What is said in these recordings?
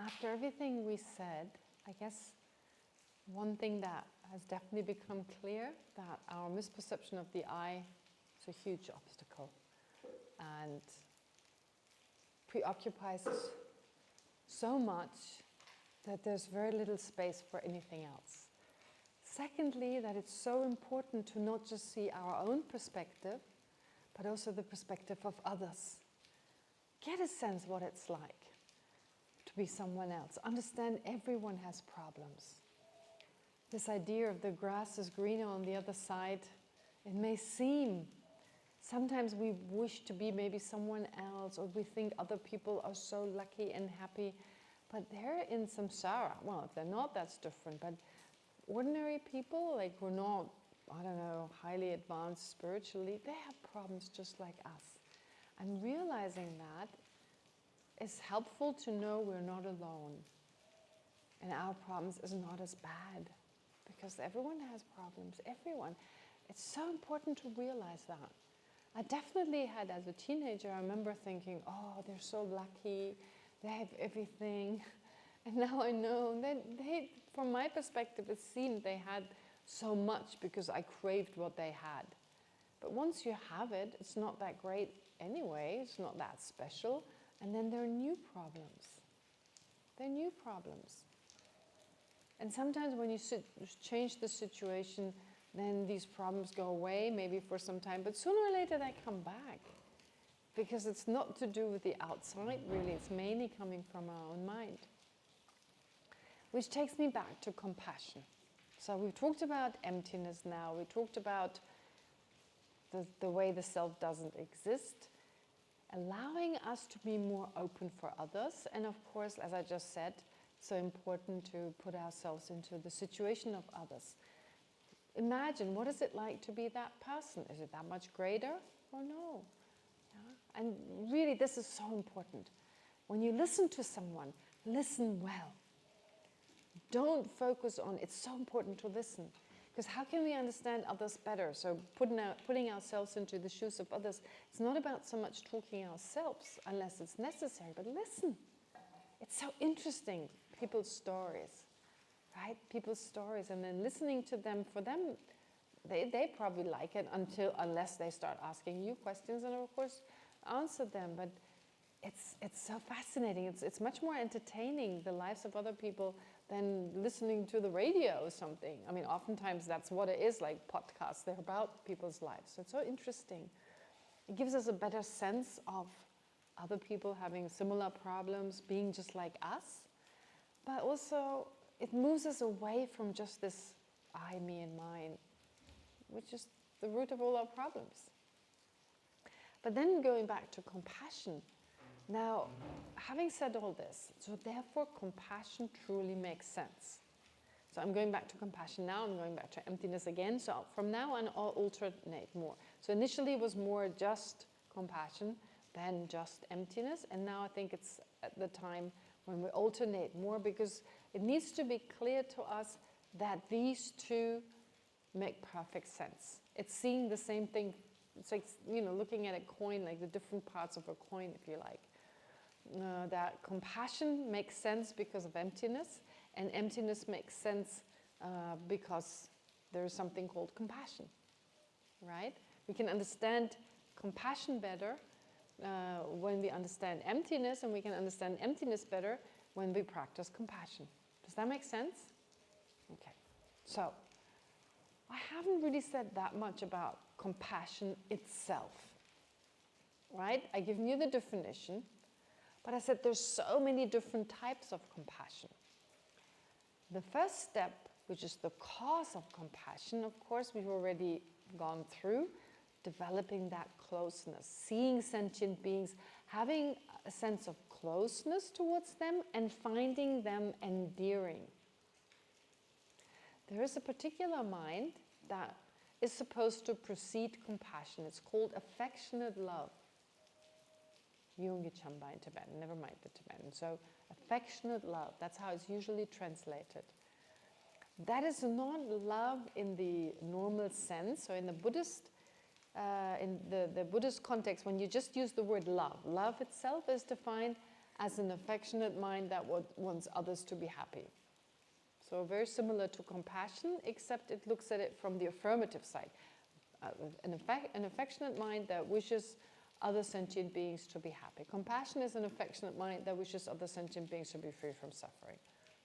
after everything we said, I guess one thing that has definitely become clear, that our misperception of the I is a huge obstacle and preoccupies us so much that there's very little space for anything else. Secondly, that it's so important to not just see our own perspective, but also the perspective of others. Get a sense what it's like to be someone else. Understand everyone has problems. This idea of the grass is greener on the other side, it may seem, sometimes we wish to be maybe someone else, or we think other people are so lucky and happy, but they're in samsara. Well, if they're not, that's different, but ordinary people, like we're not, I don't know, highly advanced spiritually, they have problems just like us. And realizing that is helpful to know we're not alone. And our problems is not as bad. Because everyone has problems, everyone. It's so important to realize that. I definitely had, as a teenager, I remember thinking, oh, they're so lucky, they have everything. And now I know that they, from my perspective, it seemed they had so much because I craved what they had. But once you have it, it's not that great anyway, it's not that special. And then there are new problems. There are new problems. And sometimes when you change the situation, then these problems go away, maybe for some time, but sooner or later they come back. Because it's not to do with the outside, really, it's mainly coming from our own mind. Which takes me back to compassion. So we've talked about emptiness now, we talked about the way the self doesn't exist, allowing us to be more open for others, and of course, as I just said, so important to put ourselves into the situation of others. Imagine, what is it like to be that person? Is it that much greater or no? Yeah? And really, this is so important. When you listen to someone, listen well. Don't focus on, it's so important to listen. Because how can we understand others better? So putting ourselves into the shoes of others, it's not about so much talking ourselves, unless it's necessary, but listen. It's so interesting, people's stories, right? People's stories, and then listening to them, for them, they probably like it unless they start asking you questions, and of course, answer them. But it's so fascinating. It's much more entertaining, the lives of other people, than listening to the radio or something. I mean, oftentimes that's what it is, like podcasts. They're about people's lives. So it's so interesting. It gives us a better sense of other people having similar problems, being just like us, but also it moves us away from just this I, me, and mine, which is the root of all our problems. But then going back to compassion, now, having said all this, so therefore compassion truly makes sense. So I'm going back to compassion now, I'm going back to emptiness again, so from now on I'll alternate more. So initially it was more just compassion, then just emptiness, and now I think it's at the time when we alternate more, because it needs to be clear to us that these two make perfect sense. It's seeing the same thing. It's like, you know, looking at a coin, like the different parts of a coin, if you like. That compassion makes sense because of emptiness, and emptiness makes sense because there is something called compassion, right? We can understand compassion better when we understand emptiness, and we can understand emptiness better when we practice compassion. Does that make sense? Okay, so I haven't really said that much about compassion itself, right? I given you the definition, but I said there's so many different types of compassion. The first step, which is the cause of compassion, of course, we've already gone through, developing that closeness, seeing sentient beings, having a sense of closeness towards them, and finding them endearing. There is a particular mind that is supposed to precede compassion. It's called affectionate love. Yungechamba in Tibetan, never mind the Tibetan. So affectionate love, that's how it's usually translated. That is not love in the normal sense. So in the Buddhist in the Buddhist context, when you just use the word love, love itself is defined as an affectionate mind that wants others to be happy. So very similar to compassion, except it looks at it from the affirmative side. An affectionate mind that wishes other sentient beings to be happy. Compassion is an affectionate mind that wishes other sentient beings to be free from suffering.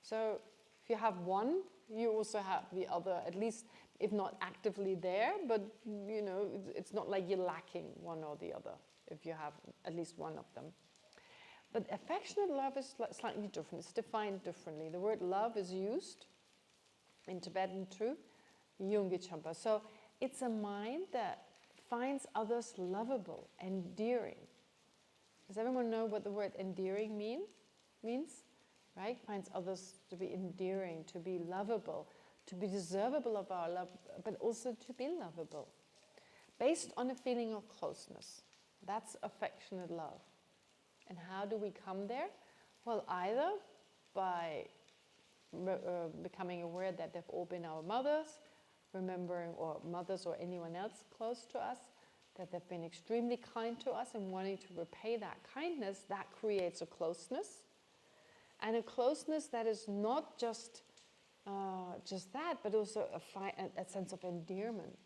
So if you have one, you also have the other, at least if not actively there, but you know, it's not like you're lacking one or the other if you have at least one of them. But affectionate love is slightly different. It's defined differently. The word love is used in Tibetan too, Yungichampa. So it's a mind that finds others lovable, endearing. Does everyone know what the word endearing means? Right? Finds others to be endearing, to be lovable, to be deservable of our love, but also to be lovable. Based on a feeling of closeness. That's affectionate love. And how do we come there? Well, either by becoming aware that they've all been our mothers, remembering, or mothers or anyone else close to us, that they've been extremely kind to us and wanting to repay that kindness, that creates a closeness. And a closeness that is not just that, but also a sense of endearment.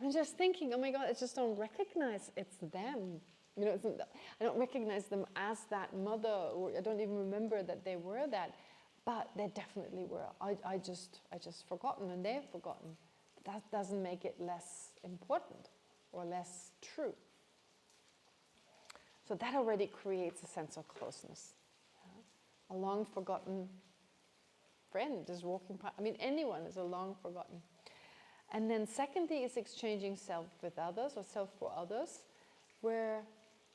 I'm just thinking, oh my God, I just don't recognize it's them. You know, I don't recognize them as that mother, or I don't even remember that they were that, but they definitely were. I just forgotten, and they've forgotten. That doesn't make it less important or less true. So that already creates a sense of closeness. A long forgotten friend is walking past. I mean, anyone is a long forgotten. And then secondly is exchanging self with others, or self for others, where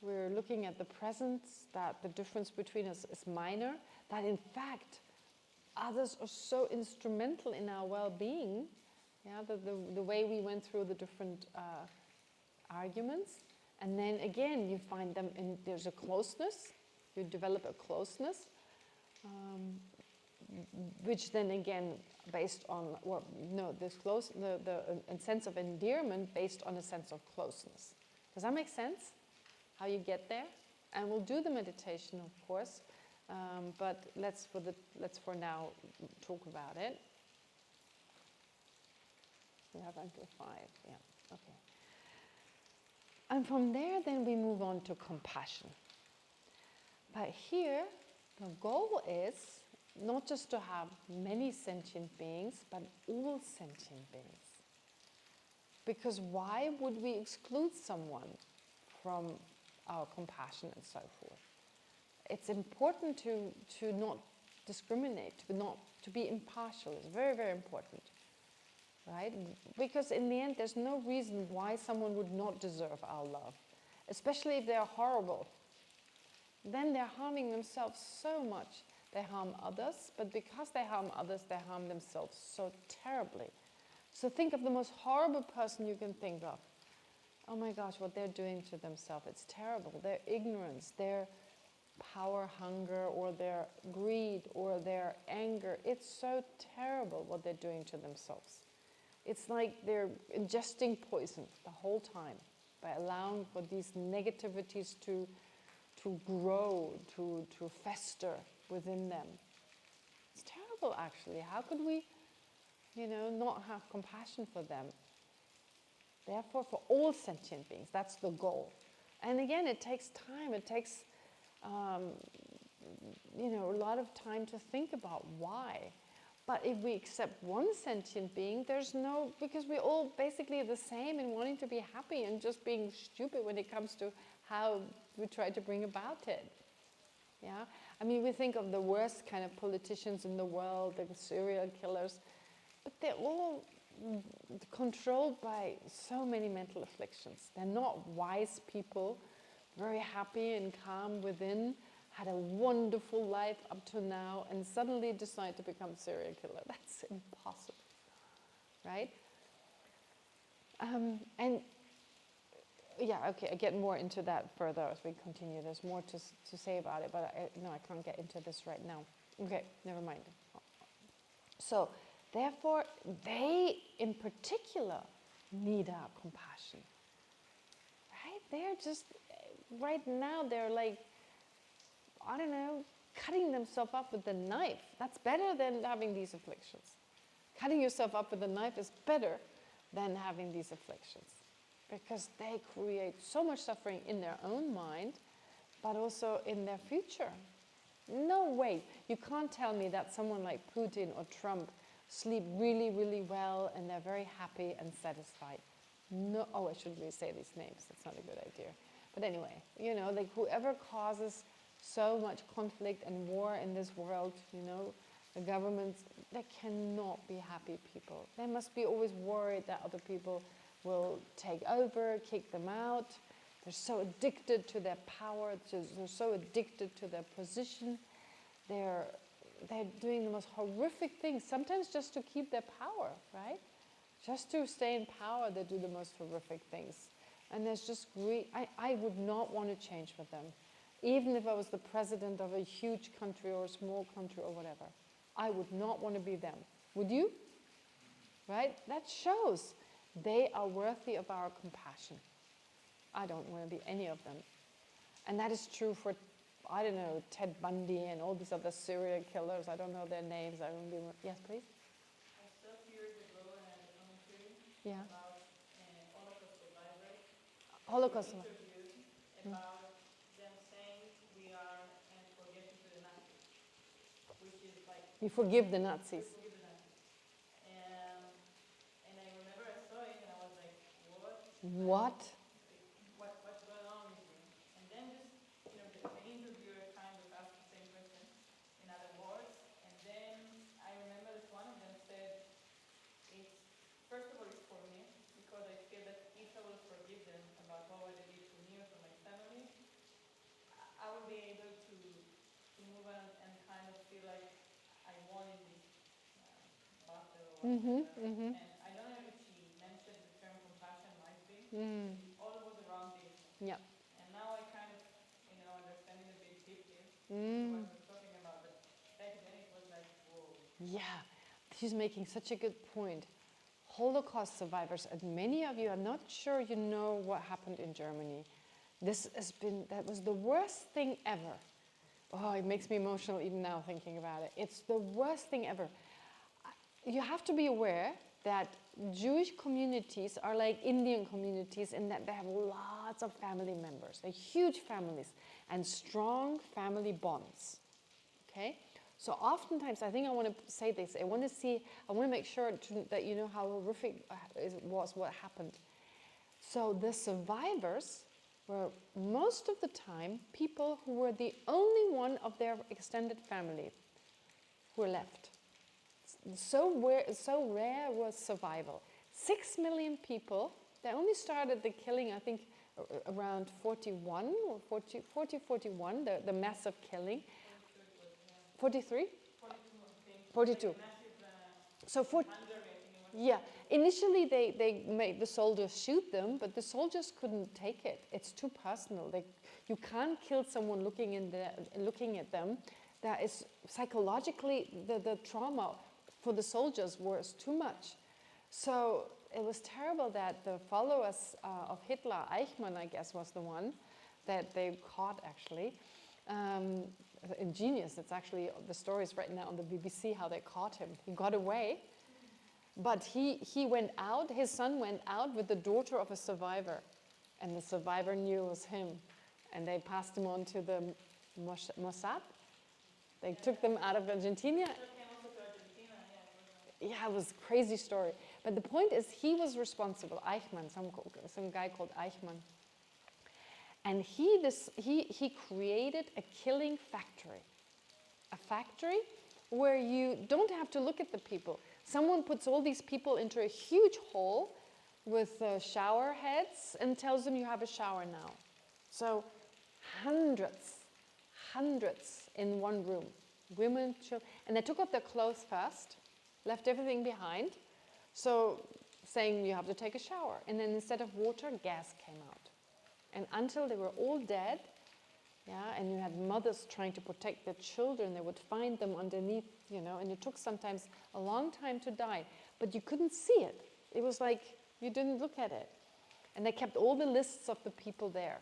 we're looking at the presence, that the difference between us is minor, that in fact others are so instrumental in our well-being, the way we went through the different arguments. And then again, you find them, and there's a closeness, you develop a closeness, which then again, based on, a sense of endearment based on a sense of closeness. Does that make sense? How you get there? And we'll do the meditation, of course, but let's for now talk about it. We have until 5, yeah, okay. And from there, then we move on to compassion. But here, the goal is not just to have many sentient beings, but all sentient beings. Because why would we exclude someone from our compassion and so forth? It's important to not discriminate, to be impartial. It's very, very important, right? Because in the end, there's no reason why someone would not deserve our love, especially if they're horrible. Then they're harming themselves so much. They harm others, but because they harm others, they harm themselves so terribly. So think of the most horrible person you can think of. Oh my gosh, what they're doing to themselves, it's terrible. Their ignorance, their power hunger, or their greed, or their anger, it's so terrible what they're doing to themselves. It's like they're ingesting poison the whole time by allowing for these negativities to grow, to fester within them. It's terrible, actually. How could we, not have compassion for them? Therefore, for all sentient beings, that's the goal. And again, it takes time. It takes, a lot of time to think about why. But if we accept one sentient being, because we're all basically the same in wanting to be happy and just being stupid when it comes to how we try to bring about it. Yeah? I mean, we think of the worst kind of politicians in the world, the serial killers, but they're all controlled by so many mental afflictions. They're not wise people, very happy and calm within, had a wonderful life up to now, and suddenly decide to become serial killer. That's impossible, right? I get more into that further as we continue. There's more to say about it, but I can't get into this right now. Okay, never mind. So, therefore, they in particular need our compassion, right? They're just, right now, they're like I don't know, cutting themselves up with a knife. That's better than having these afflictions. Cutting yourself up with a knife is better than having these afflictions, because they create so much suffering in their own mind, but also in their future. No way. You can't tell me that someone like Putin or Trump sleep really, really well and they're very happy and satisfied. No. Oh, I shouldn't really say these names. That's not a good idea. But anyway, you know, like whoever causes so much conflict and war in this world, you know, the governments, they cannot be happy people. They must be always worried that other people will take over, kick them out. They're so addicted to their power, they're so addicted to their position. They're doing the most horrific things, sometimes just to keep their power, right? Just to stay in power, they do the most horrific things. And there's just greed. I would not want to change with them. Even if I was the president of a huge country or a small country or whatever, I would not want to be them. Would you? Right? That shows they are worthy of our compassion. I don't want to be any of them. And that is true for, I don't know, Ted Bundy and all these other serial killers. I don't know their names. I don't remember. Yes, please? I saw 2 years ago in a documentary about Holocaust survivors. Holocaust. Interviewed about them saying we are forgetting to the Nazis, which is like You forgive the Nazis. we forgive the Nazis. And I remember I saw it and I was like, what? What? What's going on with you? And then just, you know, the interviewer kind of asked the same question in other words. And then I remember that one of them said, it's, first of all, it's for me, because I feel that if I will forgive them about what they did to me or to my family, I will be able to move on and kind of feel like I won in this battle or whatever. And I don't know if she mentioned the term compassion might be. It all was around this. Yeah. And now I kind of, you know, understand it a bit deeply what we're talking about. But back then it was like, whoa. Yeah, she's making such a good point. Holocaust survivors, and many of you, I'm not sure you know what happened in Germany. That was the worst thing ever. Oh, it makes me emotional even now thinking about it. It's the worst thing ever. You have to be aware that Jewish communities are like Indian communities in that they have lots of family members. They're huge families and strong family bonds. Okay? So oftentimes, I think I want to say this. I want to make sure that you know how horrific it was what happened. So the survivors were most of the time people who were the only one of their extended family who were left. So rare was survival. 6 million people. They only started the killing, I think, around 41 or 41, the massive killing. 43? 42. So yeah, initially they made the soldiers shoot them, but the soldiers couldn't take it. It's too personal. You can't kill someone looking at them. That is psychologically the trauma for the soldiers was too much. So it was terrible that the followers of Hitler, Eichmann, I guess, was the one that they caught actually. Ingenious. It's actually, the story is right now on the BBC how they caught him. He got away, but he went out, his son went out with the daughter of a survivor, and the survivor knew it was him, and they passed him on to the Mossad. They took them out of Argentina. Yeah, it was a crazy story. But the point is, he was responsible, Eichmann, some guy called Eichmann. And he created a killing factory. A factory where you don't have to look at the people. Someone puts all these people into a huge hall with shower heads and tells them you have a shower now. So hundreds in one room. Women, children, and they took off their clothes first, left everything behind, so saying you have to take a shower. And then instead of water, gas came out. And until they were all dead, yeah, and you had mothers trying to protect their children, they would find them underneath, you know, and it took sometimes a long time to die, but you couldn't see it. It was like you didn't look at it. And they kept all the lists of the people there.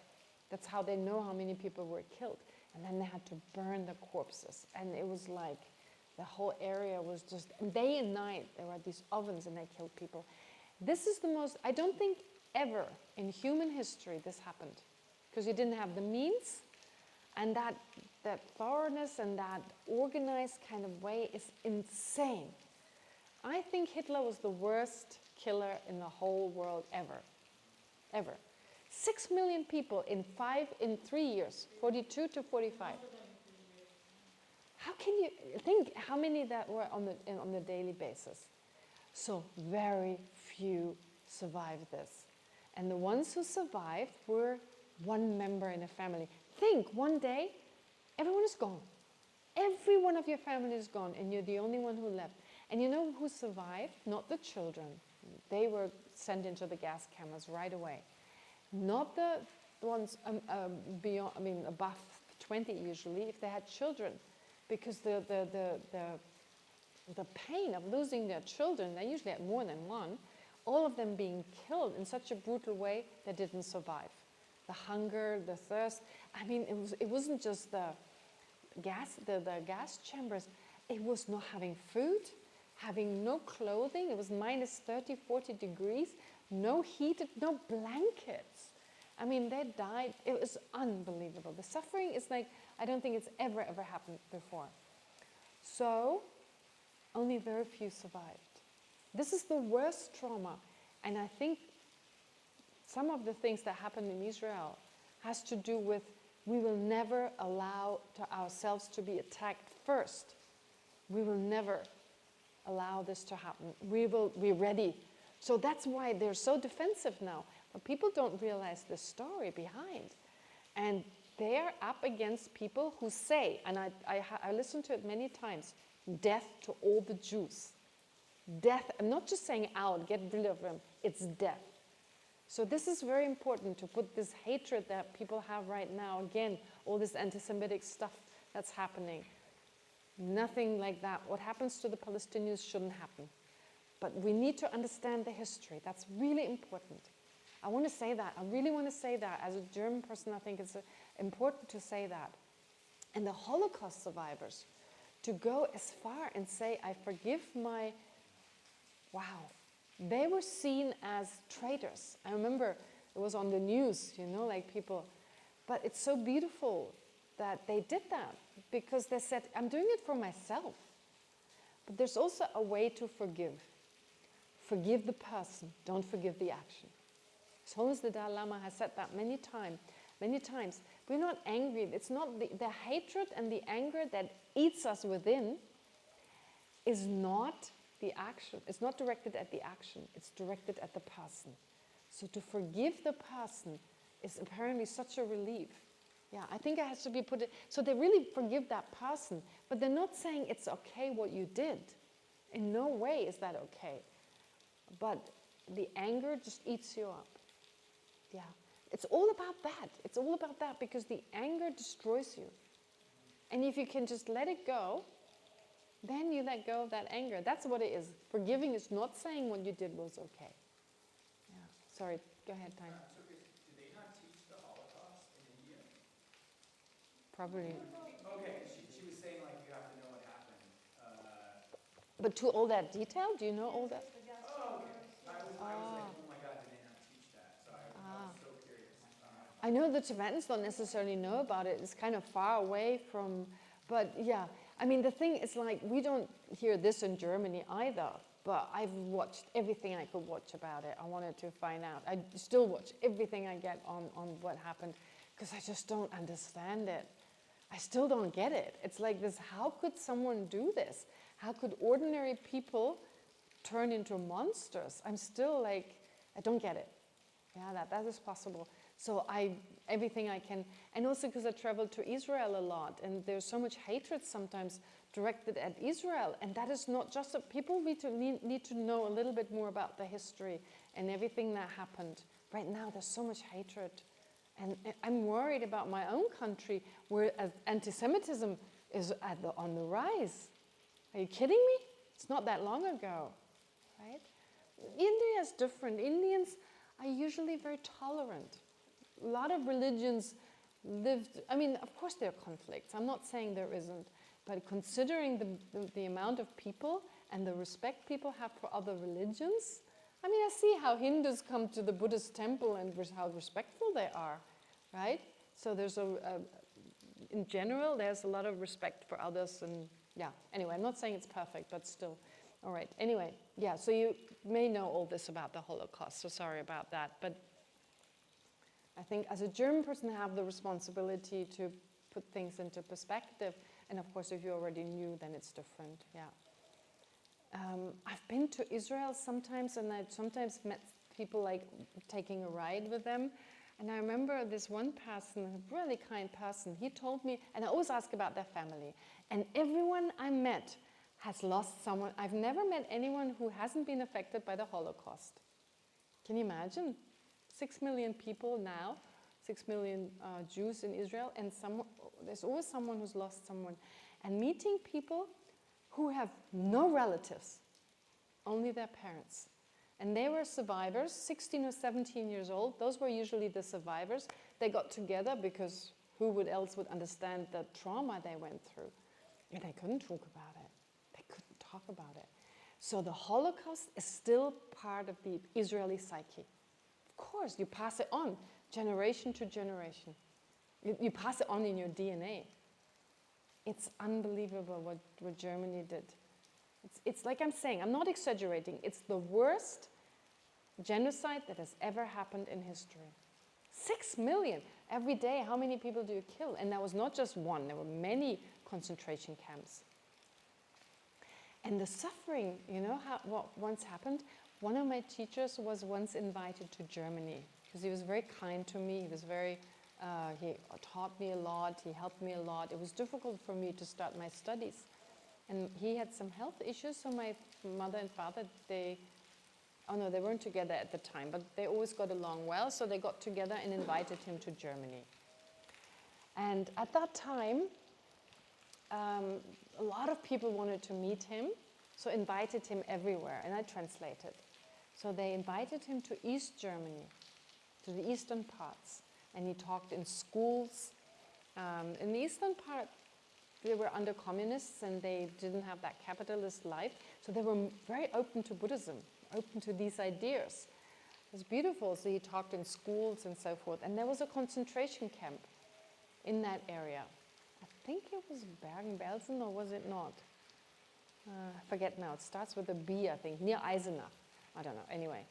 That's how they know how many people were killed. And then they had to burn the corpses. And it was like, the whole area was just, day and night, there were these ovens and they killed people. This is the most, I don't think ever in human history this happened. Because you didn't have the means, and that thoroughness and that organized kind of way is insane. I think Hitler was the worst killer in the whole world ever. Ever. 6 million people in 3 years, 42 to 45. How can you think how many that were on the daily basis? So very few survived this. And the ones who survived were one member in a family. Think, one day, everyone is gone. Every one of your family is gone, and you're the only one who left. And you know who survived? Not the children. They were sent into the gas cameras right away. Not the ones beyond, above 20 usually, if they had children. Because the pain of losing their children, they usually had more than one, all of them being killed in such a brutal way, they didn't survive. The hunger, the thirst, it wasn't just the gas chambers, it was not having food, having no clothing, it was minus 30, 40 degrees, no heat, no blankets. They died, it was unbelievable. The suffering is like, I don't think it's ever happened before. So, only very few survived. This is the worst trauma, and I think some of the things that happened in Israel has to do with we will never allow ourselves to be attacked first. We will never allow this to happen. We're ready. So that's why they're so defensive now. But people don't realize the story behind. And they're up against people who say, and I listened to it many times, death to all the Jews. Death, I'm not just saying out, get rid of them, it's death. So this is very important to put this hatred that people have right now, again, all this anti-Semitic stuff that's happening. Nothing like that. What happens to the Palestinians shouldn't happen. But we need to understand the history. That's really important. I want to say that. I really want to say that. As a German person, I think it's important to say that. And the Holocaust survivors, to go as far and say, I forgive my... Wow. They were seen as traitors. I remember it was on the news, like people. But it's so beautiful that they did that because they said, I'm doing it for myself. But there's also a way to forgive. Forgive the person, don't forgive the action. As long as the Dalai Lama has said that many times, we're not angry. It's not the hatred and the anger that eats us within is not the action. It's not directed at the action. It's directed at the person. So to forgive the person is apparently such a relief. Yeah, I think it has to be put in. So they really forgive that person, but they're not saying it's okay what you did. In no way is that okay. But the anger just eats you up. Yeah, it's all about that. It's all about that because the anger destroys you. And if you can just let it go, then you let go of that anger. That's what it is. Forgiving is not saying what you did was okay. Yeah. Sorry, go ahead, Time. So did they not teach the Holocaust in India? Probably. Okay, she was saying like you have to know what happened. But to all that detail, do you know all that? Oh, okay. I was like, oh my God, did they not teach that? So I was so curious. I know the Tibetans don't necessarily know about it. It's kind of far away from, but yeah. The thing is like, we don't hear this in Germany either, but I've watched everything I could watch about it. I wanted to find out. I still watch everything I get on what happened, because I just don't understand it. I still don't get it. It's like this, how could someone do this? How could ordinary people turn into monsters? I'm still like, I don't get it. Yeah, that is possible. So everything I can, and also because I traveled to Israel a lot, and there's so much hatred sometimes directed at Israel, and that is not just, people need to know a little bit more about the history and everything that happened. Right now there's so much hatred, and I'm worried about my own country where anti-Semitism is on the rise. Are you kidding me? It's not that long ago, right? India is different. Indians are usually very tolerant. A lot of religions lived, I mean, of course there are conflicts. I'm not saying there isn't, but considering the amount of people and the respect people have for other religions, I mean, I see how Hindus come to the Buddhist temple and how respectful they are, right? So there's in general, there's a lot of respect for others, and yeah. Anyway, I'm not saying it's perfect, but still. All right, anyway, yeah, so you may know all this about the Holocaust, so sorry about that, but I think as a German person, I have the responsibility to put things into perspective, and of course, if you already knew, then it's different, yeah. I've been to Israel sometimes, and I've sometimes met people like taking a ride with them. And I remember this one person, a really kind person, he told me, and I always ask about their family, and everyone I met has lost someone. I've never met anyone who hasn't been affected by the Holocaust. Can you imagine? 6 million people now, 6 million Jews in Israel, and there's always someone who's lost someone. And meeting people who have no relatives, only their parents. And they were survivors, 16 or 17 years old. Those were usually the survivors. They got together because who else would understand the trauma they went through? And they couldn't talk about it. They couldn't talk about it. So the Holocaust is still part of the Israeli psyche. Of course, you pass it on, generation to generation. You pass it on in your DNA. It's unbelievable what Germany did. It's like I'm saying, I'm not exaggerating, it's the worst genocide that has ever happened in history. 6 million every day. How many people do you kill? And there was not just one, there were many concentration camps. And the suffering, you know what once happened? One of my teachers was once invited to Germany because he was very kind to me. He was he taught me a lot, he helped me a lot. It was difficult for me to start my studies. And he had some health issues, so my mother and father, they weren't together at the time, but they always got along well, so they got together and invited him to Germany. And at that time, a lot of people wanted to meet him, so invited him everywhere, and I translated. So they invited him to East Germany, to the eastern parts, and he talked in schools. In the eastern part, they were under communists and they didn't have that capitalist life, so they were very open to Buddhism, open to these ideas. It was beautiful, so he talked in schools and so forth. And there was a concentration camp in that area. I think it was Bergen-Belsen, or was it not? I forget now, it starts with a B, I think, near Eisenach. I don't know, anyway.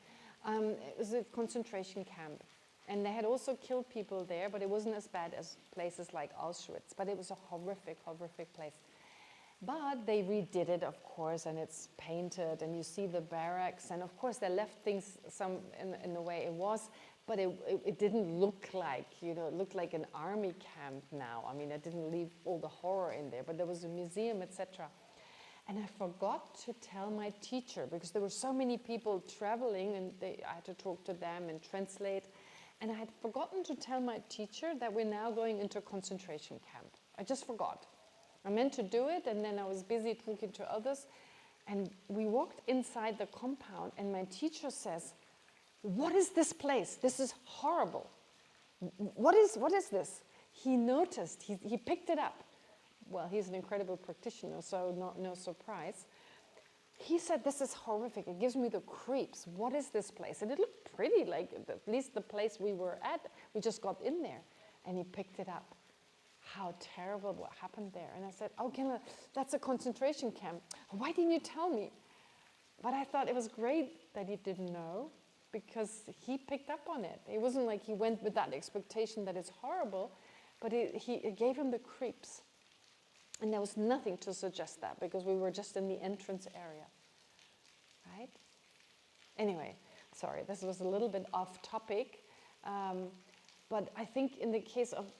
It was a concentration camp. And they had also killed people there, but it wasn't as bad as places like Auschwitz. But it was a horrific, horrific place. But they redid it, of course, and it's painted, and you see the barracks. And of course, they left things some in the way it was, but it didn't look like, it looked like an army camp now. I mean, it didn't leave all the horror in there, but there was a museum, etc. And I forgot to tell my teacher, because there were so many people traveling, and I had to talk to them and translate. And I had forgotten to tell my teacher that we're now going into a concentration camp. I just forgot. I meant to do it, and then I was busy talking to others. And we walked inside the compound, and my teacher says, "What is this place? This is horrible. What is this?" He noticed, he picked it up. Well, he's an incredible practitioner, so no surprise. He said, "This is horrific. It gives me the creeps. What is this place?" And it looked pretty, like at least the place we were at. We just got in there. And he picked it up. How terrible what happened there. And I said, "Oh, that's a concentration camp. Why didn't you tell me?" But I thought it was great that he didn't know, because he picked up on it. It wasn't like he went with that expectation that it's horrible, but it gave him the creeps. And there was nothing to suggest that, because we were just in the entrance area, right? Anyway, sorry, this was a little bit off topic, but I think in the case of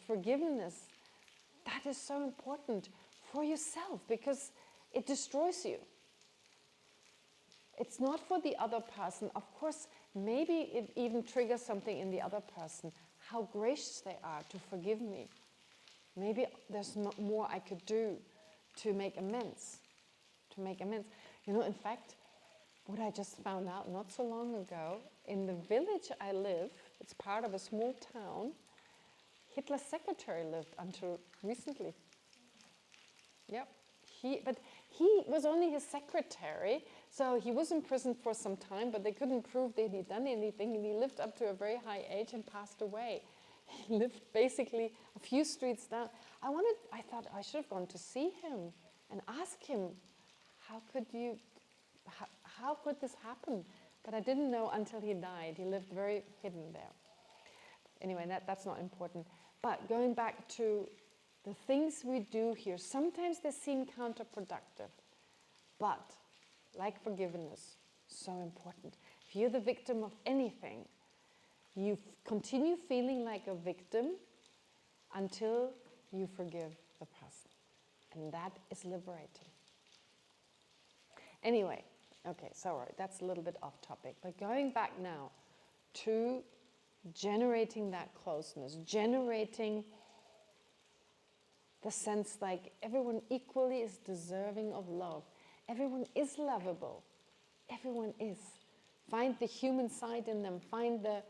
forgiveness, that is so important for yourself, because it destroys you. It's not for the other person. Of course, maybe it even triggers something in the other person, how gracious they are to forgive me. Maybe there's more I could do to make amends. In fact, what I just found out not so long ago, in the village I live, it's part of a small town, Hitler's secretary lived until recently. Yep. But he was only his secretary, so he was in prison for some time, but they couldn't prove that he'd done anything, and he lived up to a very high age and passed away. He lived basically a few streets down. I thought I should have gone to see him and ask him, how could this happen? But I didn't know until he died. He lived very hidden there. Anyway, that's not important. But going back to the things we do here, sometimes they seem counterproductive, but like forgiveness, so important. If you're the victim of anything, you continue feeling like a victim until you forgive the person. And that is liberating. Anyway, okay, sorry, that's a little bit off topic. But going back now to generating that closeness, generating the sense like everyone equally is deserving of love. Everyone is lovable. Everyone is. Find the human side in them. Find the,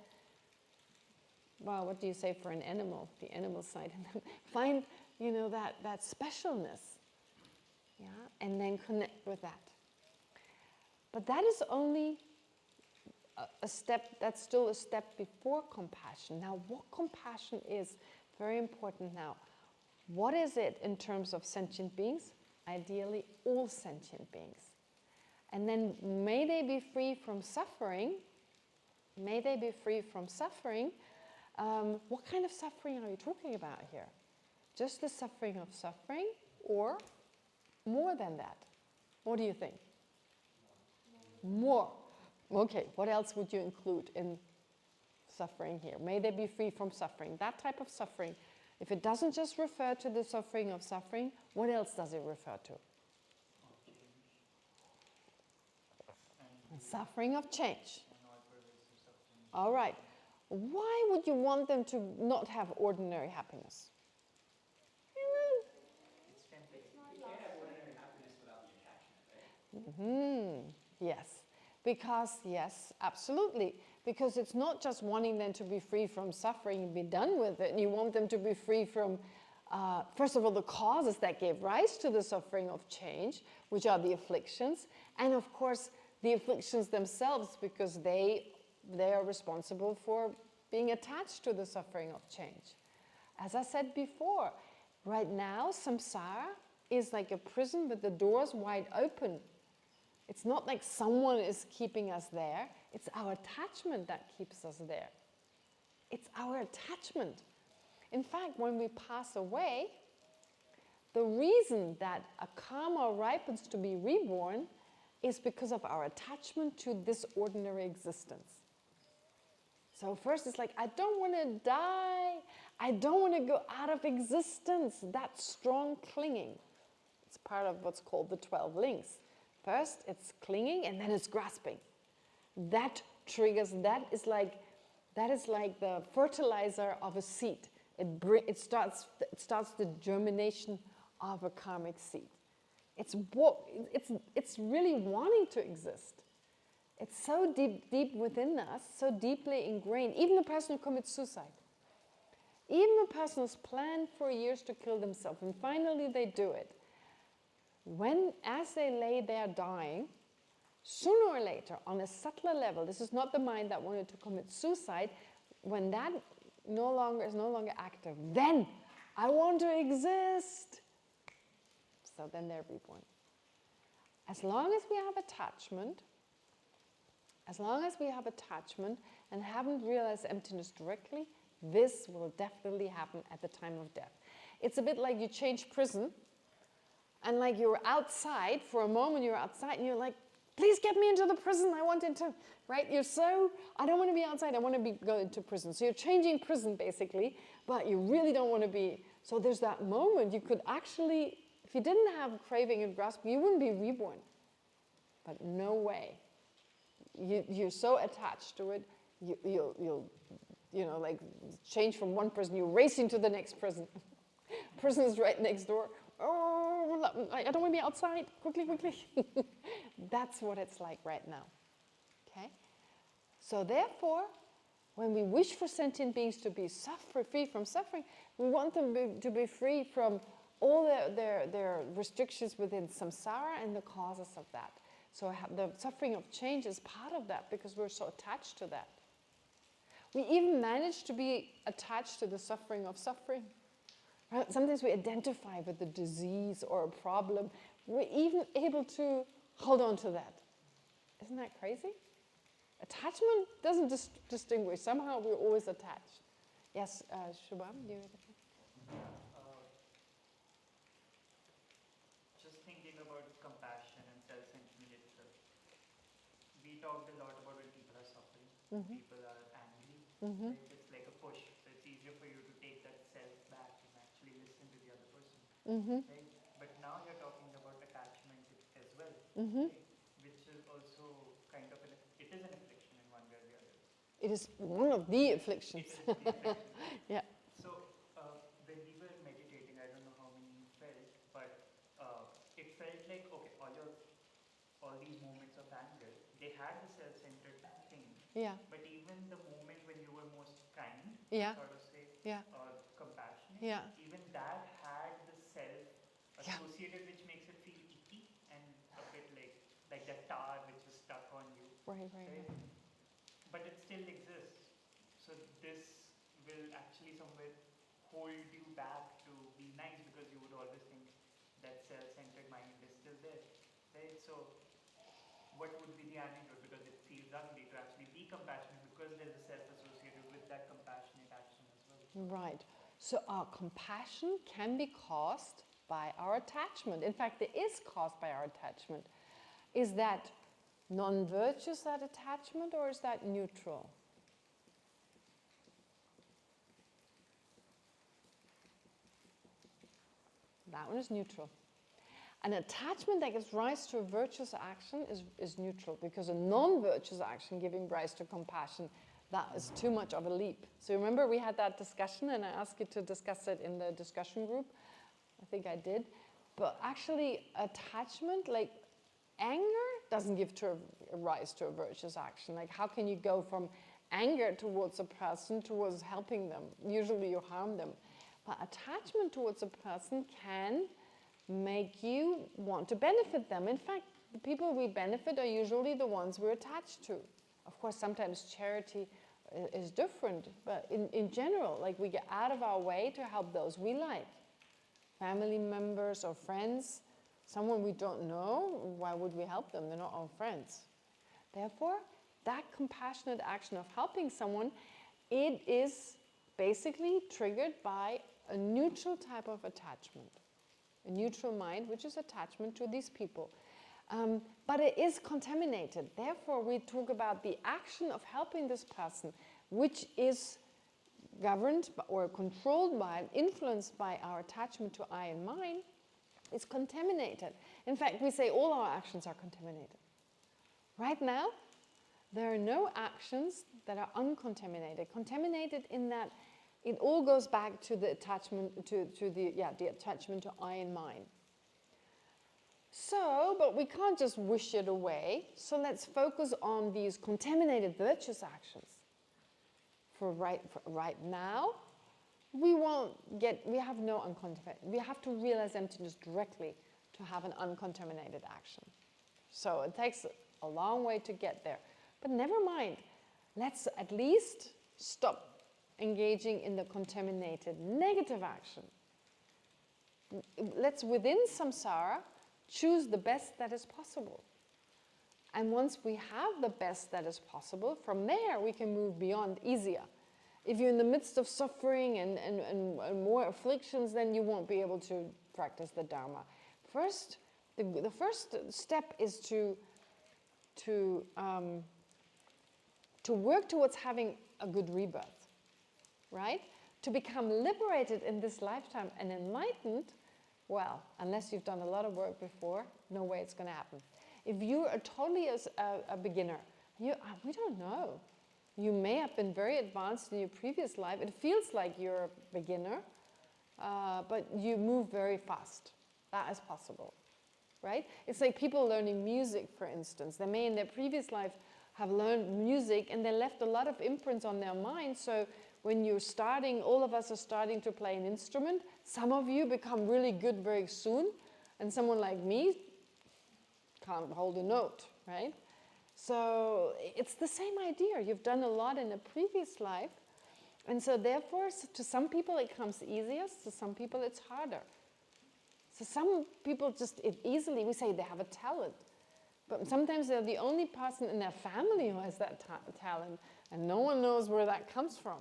well, what do you say for an animal? The animal side in them. Find, that specialness. Yeah, and then connect with that. But that is only a step, that's still a step before compassion. Now, what compassion is, very important now. What is it in terms of sentient beings? Ideally, all sentient beings. And then may they be free from suffering. May they be free from suffering. What kind of suffering are you talking about here? Just the suffering of suffering, or more than that? What do you think? More. Okay, what else would you include in suffering here? May they be free from suffering. That type of suffering. If it doesn't just refer to the suffering of suffering, what else does it refer to? Suffering of change. All right. Why would you want them to not have ordinary happiness? It's tempting. You can't have ordinary happiness without the attachment, right? Yes. Because, yes, absolutely. Because it's not just wanting them to be free from suffering and be done with it. You want them to be free from, first of all, the causes that gave rise to the suffering of change, which are the afflictions. And of course, the afflictions themselves, because they are responsible for being attached to the suffering of change. As I said before, right now, samsara is like a prison with the doors wide open. It's not like someone is keeping us there. It's our attachment that keeps us there. It's our attachment. In fact, when we pass away, the reason that a karma ripens to be reborn is because of our attachment to this ordinary existence. So first it's like, I don't want to die. I don't want to go out of existence. That strong clinging. It's part of what's called the 12 links. First, it's clinging, and then it's grasping. That triggers, that is like the fertilizer of a seed. It starts the germination of a karmic seed. It's really wanting to exist. It's so deep within us, so deeply ingrained. Even the person who commits suicide. Even the person who's planned for years to kill themselves, and finally they do it. As they lay there dying, sooner or later, on a subtler level, this is not the mind that wanted to commit suicide, when that is no longer active, then I want to exist. So then they're reborn. As long as we have attachment and haven't realized emptiness directly, this will definitely happen at the time of death. It's a bit like you change prison, and like you're outside, for a moment you're outside, and you're like, please get me into the prison, I want into, right? I don't want to be outside, I want to go into prison. So you're changing prison, basically, but you really don't want to be. So there's that moment you could actually, if you didn't have craving and grasping, you wouldn't be reborn. But no way. You're so attached to it, you'll like change from one prison, you're racing to the next prison. Prison is right next door. Oh, I don't want to be outside. Quickly. That's what it's like right now. Okay? So therefore, When we wish for sentient beings to be free from suffering, we want them to be free from all their restrictions within samsara and the causes of that. So the suffering of change is part of that because we're so attached to that. We even manage to be attached to the suffering of suffering. Right? Sometimes we identify with the disease or a problem. We're even able to hold on to that. Isn't that crazy? Attachment doesn't distinguish. Somehow we're always attached. Yes, Shubham, you have a question? Just thinking about compassion and self-centeredness itself. We talked a lot about when people are suffering, people are angry. Right? It's like a push. So it's easier for you to take that self back and actually listen to the other person. Right? But now you're talking about attachment as well, right? Which is also kind of it is an affliction in one way or the other. It is one of the afflictions. It is the affliction. Yeah. So when we were meditating, I don't know how many you felt, but it felt like, okay, all these moments of anger, they had the self-centered thing. Yeah. But even the moment when you were most kind, Yeah. sort of say, Yeah. or compassionate, Yeah. even that had the self associated, which makes it feel icky and a bit like that tar which is stuck on you. Right. But it still exists. So this will actually somewhere hold you back to be nice because you would always think that self-centered mind is still there. Right? So what would be the antidote? Because it feels ugly to actually be compassionate because there's a self associated with that compassionate action as well. Right. So our compassion can be caused by our attachment. In fact, it is caused by our attachment. Is that non-virtuous, that attachment, or is that neutral? That one is neutral. An attachment that gives rise to a virtuous action is neutral, because a non-virtuous action giving rise to compassion, that is too much of a leap. So remember we had that discussion and I asked you to discuss it in the discussion group. I think I did. But actually attachment, like anger, doesn't give rise to a virtuous action. Like how can you go from anger towards a person towards helping them? Usually you harm them. But attachment towards a person can make you want to benefit them. In fact, the people we benefit are usually the ones we're attached to. Of course, sometimes charity is different, but in general, like we get out of our way to help those we like. Family members or friends, someone we don't know, why would we help them? They're not our friends. Therefore, that compassionate action of helping someone, it is basically triggered by a neutral type of attachment. A neutral mind, which is attachment to these people. But it is contaminated. Therefore, we talk about the action of helping this person, which is governed or controlled by, influenced by our attachment to I and mine, is contaminated. In fact, we say all our actions are contaminated. Right now, there are no actions that are uncontaminated. Contaminated in that it all goes back to the attachment the attachment to I and mine. So, but we can't just wish it away. So let's focus on these contaminated virtuous actions. For right now, we have no uncontaminated. We have to realize emptiness directly to have an uncontaminated action. So it takes a long way to get there. But never mind. Let's at least stop engaging in the contaminated negative action. Let's, within samsara, choose the best that is possible. And once we have the best that is possible, from there we can move beyond easier. If you're in the midst of suffering and more afflictions, then you won't be able to practice the Dharma. First, the first step is to work towards having a good rebirth, right? To become liberated in this lifetime and enlightened, well, unless you've done a lot of work before, no way it's going to happen. If you are totally a beginner, we don't know. You may have been very advanced in your previous life. It feels like you're a beginner, but you move very fast. That is possible, right? It's like people learning music, for instance. They may in their previous life have learned music, and they left a lot of imprints on their mind. So when you're starting, all of us are starting to play an instrument. Some of you become really good very soon, and someone like me can't hold a note, right? So it's the same idea. You've done a lot in a previous life, and so therefore, to some people it comes easiest, to some people it's harder. So some people just, easily, we say they have a talent, but sometimes they're the only person in their family who has that talent, and no one knows where that comes from.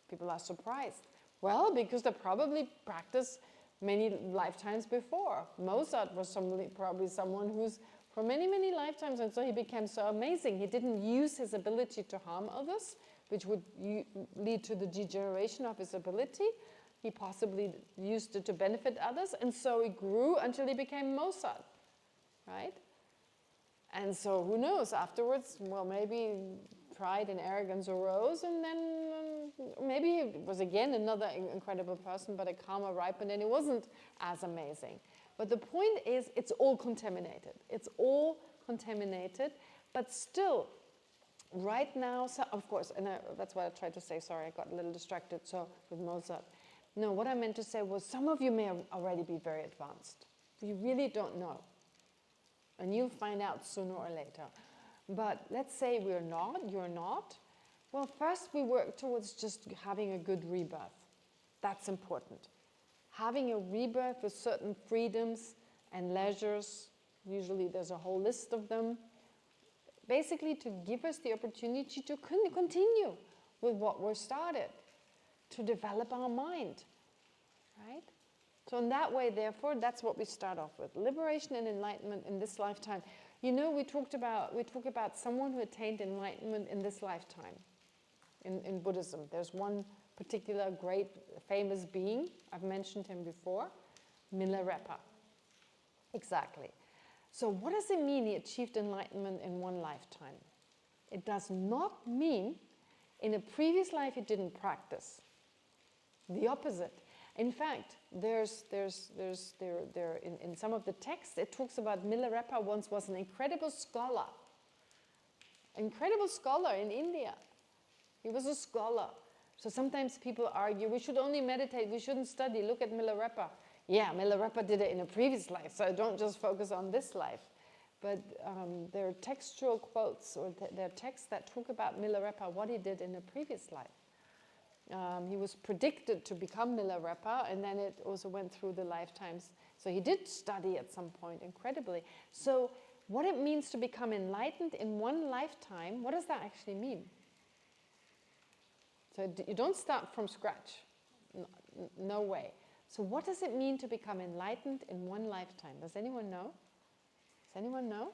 People are surprised. Well, because they probably practiced many lifetimes before. Mozart was probably someone who's for many, many lifetimes, and so he became so amazing. He didn't use his ability to harm others, which would lead to the degeneration of his ability. He possibly used it to benefit others, and so he grew until he became Mozart, right? And so who knows, afterwards, well, maybe pride and arrogance arose, and then maybe he was again another incredible person, but a karma ripened and it wasn't as amazing. But the point is, it's all contaminated. It's all contaminated, but still, right now, so of course, and that's what I tried to say, sorry, I got a little distracted, so with Mozart. No, what I meant to say was some of you may already be very advanced. You really don't know. And you'll find out sooner or later. But let's say we're not, you're not. Well, first we work towards just having a good rebirth. That's important. Having a rebirth with certain freedoms and leisures, usually there's a whole list of them, basically to give us the opportunity to continue with what we started, to develop our mind, right? So in that way, therefore, that's what we start off with. Liberation and enlightenment in this lifetime. You know, we talk about someone who attained enlightenment in this lifetime. In Buddhism, there's one particular great famous being. I've mentioned him before, Milarepa. Exactly. So what does it mean he achieved enlightenment in one lifetime? It does not mean in a previous life he didn't practice. The opposite. In fact, in some of the texts, it talks about Milarepa once was an incredible scholar in India. He was a scholar. So sometimes people argue, we should only meditate, we shouldn't study. Look at Milarepa. Yeah, Milarepa did it in a previous life, so don't just focus on this life. But there are textual quotes, or there are texts that talk about Milarepa, what he did in a previous life. He was predicted to become Milarepa, and then it also went through the lifetimes. So he did study at some point, incredibly. So what it means to become enlightened in one lifetime, what does that actually mean? So you don't start from scratch. No way. So what does it mean to become enlightened in one lifetime? Does anyone know? Does anyone know?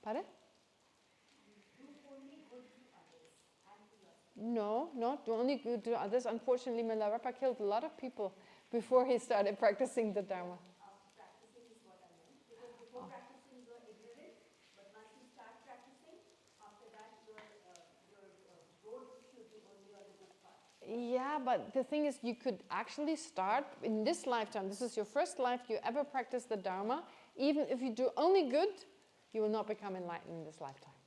Pardon? No, not only good to others. Unfortunately, Milarepa killed a lot of people before he started practicing the Dharma. Practicing is what I meant. Because before practicing, you are ignorant, but once you start practicing, after that, your road should be only on the good path. Yeah, but the thing is, you could actually start in this lifetime. This is your first life you ever practice the Dharma. Even if you do only good, you will not become enlightened in this lifetime.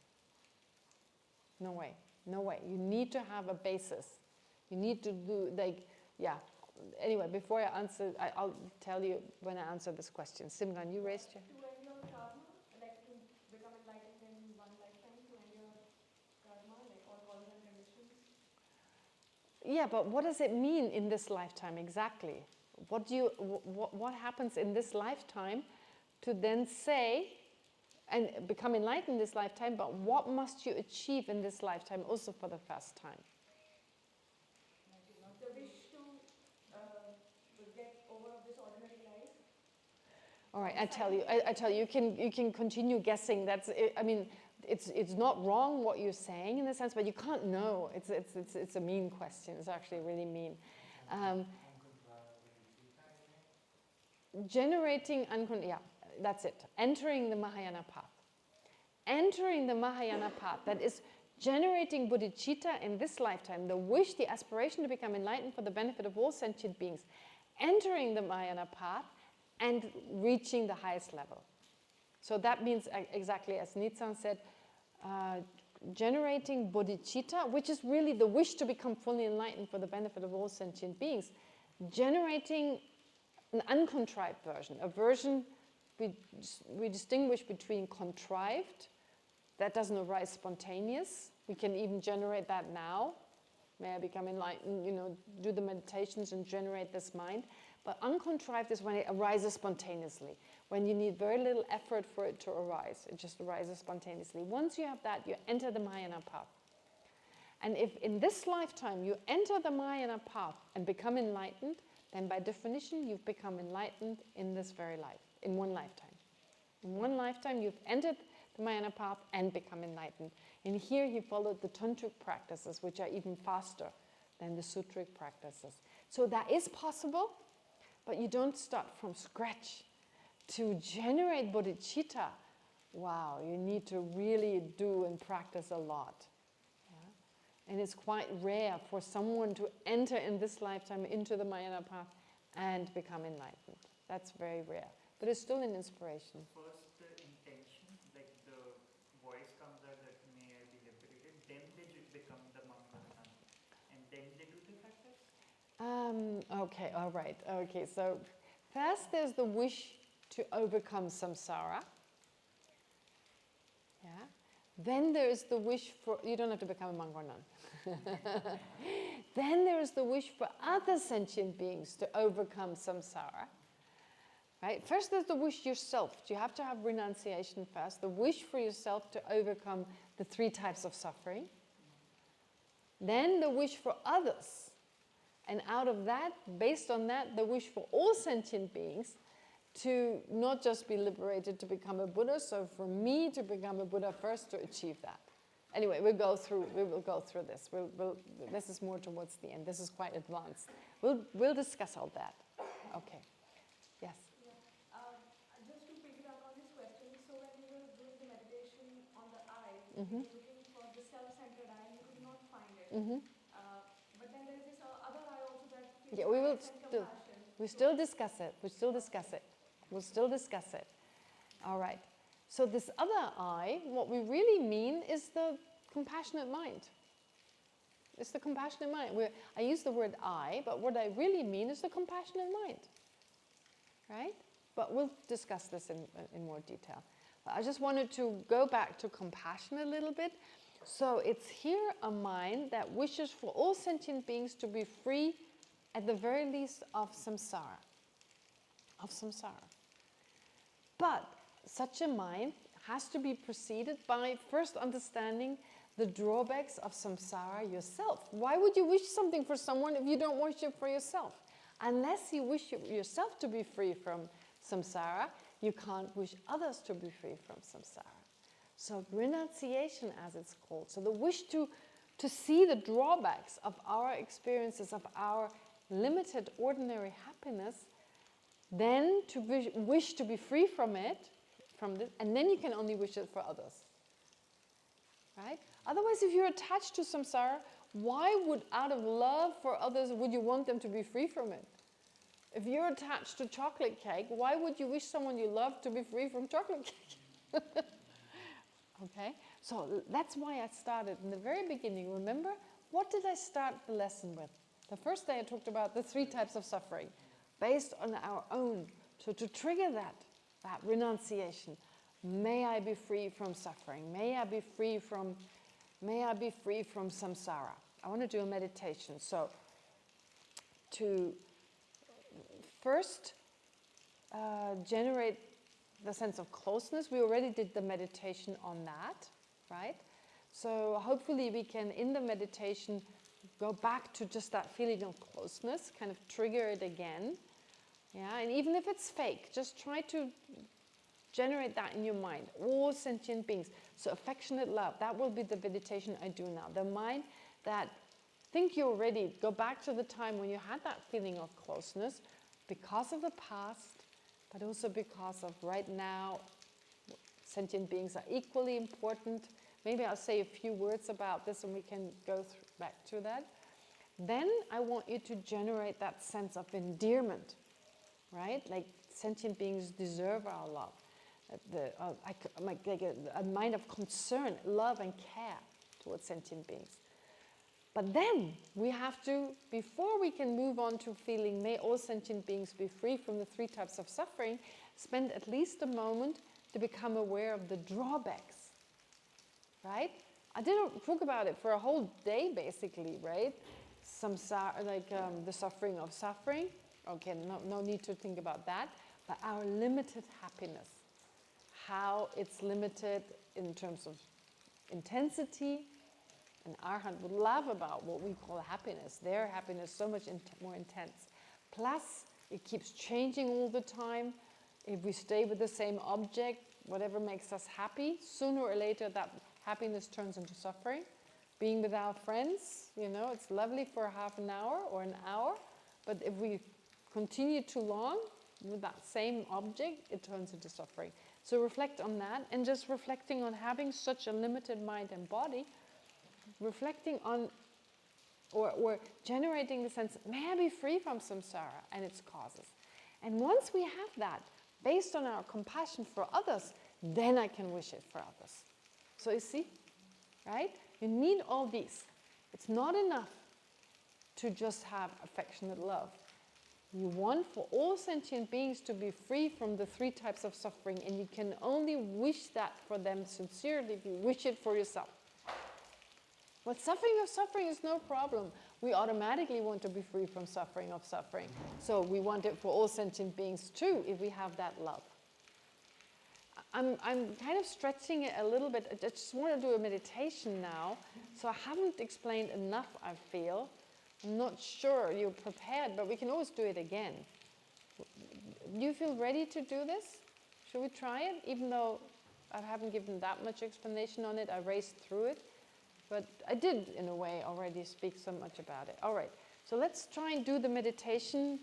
No way. No way. You need to have a basis. You need to do, yeah. Anyway, before I answer, I'll tell you when I answer this question. Simran, you raised your... To end your karma, like to become enlightened in one lifetime, to end your karma, like all causes and conditions. Yeah, but what does it mean in this lifetime exactly? What happens in this lifetime to then say, and become enlightened in this lifetime, but what must you achieve in this lifetime also for the first time? The wish to get over this ordinary life. All right, I tell you, you can continue guessing. I mean, it's not wrong what you're saying in the sense, but you can't know. It's a mean question. It's actually really mean. Generating yeah, that's it. Entering the Mahayana path. Entering the Mahayana path, that is generating bodhicitta in this lifetime, the wish, the aspiration to become enlightened for the benefit of all sentient beings. Entering the Mahayana path and reaching the highest level. So that means exactly as Nitzan said, generating bodhicitta, which is really the wish to become fully enlightened for the benefit of all sentient beings, generating an uncontrived version, a version we distinguish between contrived, that doesn't arise spontaneous. We can even generate that now. May I become enlightened, do the meditations and generate this mind. But uncontrived is when it arises spontaneously, when you need very little effort for it to arise. It just arises spontaneously. Once you have that, you enter the Mahayana path. And if in this lifetime you enter the Mahayana path and become enlightened, then by definition you've become enlightened in this very life, in one lifetime. In one lifetime you've entered the Mahayana path and become enlightened. And here he followed the tantric practices, which are even faster than the sutric practices. So that is possible, but you don't start from scratch. To generate bodhicitta, wow, you need to really do and practice a lot. Yeah? And it's quite rare for someone to enter in this lifetime into the Mahayana path and become enlightened. That's very rare, but it's still an inspiration. First, the intention, like the voice comes out that may I be liberated, then they become the monk or the nun, and then they do the practice? Okay, all right. Okay, so first there's the wish to overcome samsara. Yeah. Then there is the wish for, you don't have to become a monk or nun. Then there is the wish for other sentient beings to overcome samsara. Right? First there's the wish yourself. You have to have renunciation first. The wish for yourself to overcome the 3 types of suffering. Then the wish for others. And out of that, based on that, the wish for all sentient beings to not just be liberated to become a Buddha, so for me to become a Buddha first to achieve that. Anyway, we will go through this. This is more towards the end. This is quite advanced. We'll discuss all that. Okay. Yes? Just to pick it up on this question, so when you were doing the meditation on the eye, Mm-hmm. you were looking for the self-centered eye and you could not find it. Mm-hmm. But then there is this other eye also that feels Yeah, we will kindness and compassion. we still discuss it. We'll still discuss it. All right. So this other eye, what we really mean is the compassionate mind. It's the compassionate mind. I use the word I, but what I really mean is the compassionate mind. Right? But we'll discuss this in more detail. But I just wanted to go back to compassion a little bit. So it's here a mind that wishes for all sentient beings to be free, at the very least, of samsara. But such a mind has to be preceded by first understanding the drawbacks of samsara yourself. Why would you wish something for someone if you don't wish it for yourself? Unless you wish yourself to be free from samsara, you can't wish others to be free from samsara. So renunciation, as it's called, so the wish to see the drawbacks of our experiences, of our limited ordinary happiness, then to wish to be free from it, from this, and then you can only wish it for others. Right? Otherwise, if you're attached to samsara, why would, out of love for others, would you want them to be free from it? If you're attached to chocolate cake, why would you wish someone you love to be free from chocolate cake? Okay? So that's why I started in the very beginning. Remember, what did I start the lesson with? The first day I talked about the 3 types of suffering, based on our own. So to trigger that renunciation, may I be free from suffering. May I be free from samsara. I want to do a meditation. So to first generate the sense of closeness. We already did the meditation on that, right? So hopefully we can, in the meditation, go back to just that feeling of closeness, kind of trigger it again. Yeah, and even if it's fake, just try to generate that in your mind. All sentient beings. So affectionate love, that will be the meditation I do now. The mind that, think you're ready, go back to the time when you had that feeling of closeness, because of the past, but also because of right now. Sentient beings are equally important. Maybe I'll say a few words about this and we can go back to that. Then I want you to generate that sense of endearment, right? Like sentient beings deserve our love. Like a mind of concern, love and care towards sentient beings. But then we have to, before we can move on to feeling may all sentient beings be free from the 3 types of suffering, spend at least a moment to become aware of the drawbacks, right? I didn't talk about it for a whole day, basically, right? The suffering of suffering. Okay, no need to think about that. But our limited happiness, how it's limited in terms of intensity. And Arhat would love about what we call happiness. Their happiness is so much more intense. Plus, it keeps changing all the time. If we stay with the same object, whatever makes us happy, sooner or later that happiness turns into suffering. Being with our friends, it's lovely for half an hour or an hour, but if we continue too long with that same object, it turns into suffering. So reflect on that, and just reflecting on having such a limited mind and body, reflecting on or generating the sense, may I be free from samsara and its causes. And once we have that, based on our compassion for others, then I can wish it for others. So you see, right? You need all these. It's not enough to just have affectionate love. You want for all sentient beings to be free from the 3 types of suffering, and you can only wish that for them sincerely if you wish it for yourself. But suffering of suffering is no problem. We automatically want to be free from suffering of suffering. So we want it for all sentient beings too, if we have that love. I'm kind of stretching it a little bit. I just want to do a meditation now. So I haven't explained enough, I feel. I'm not sure you're prepared, but we can always do it again. Do you feel ready to do this? Should we try it? Even though I haven't given that much explanation on it, I raced through it. But I did, in a way, already speak so much about it. All right, so let's try and do the meditation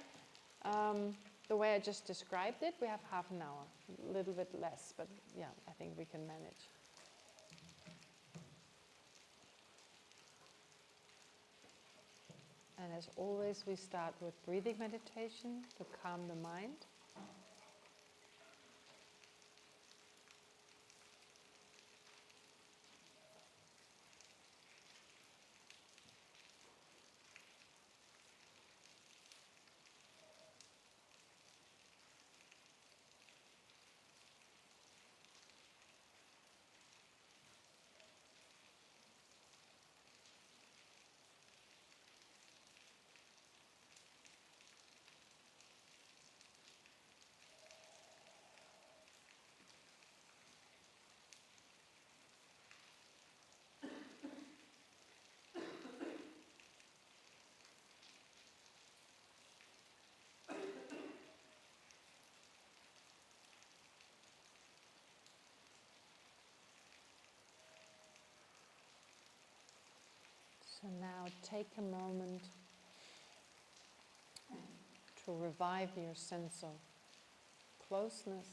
the way I just described it. We have half an hour, a little bit less, but yeah, I think we can manage. And as always, we start with breathing meditation to calm the mind. So now take a moment to revive your sense of closeness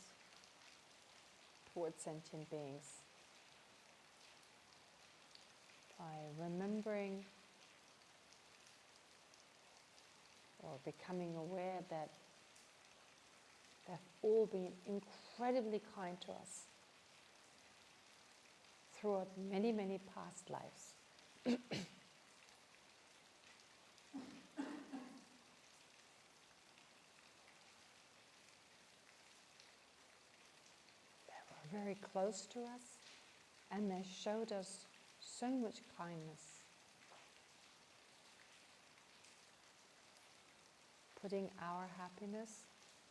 towards sentient beings by remembering or becoming aware that they've all been incredibly kind to us throughout many, many past lives. Very close to us, and they showed us so much kindness, putting our happiness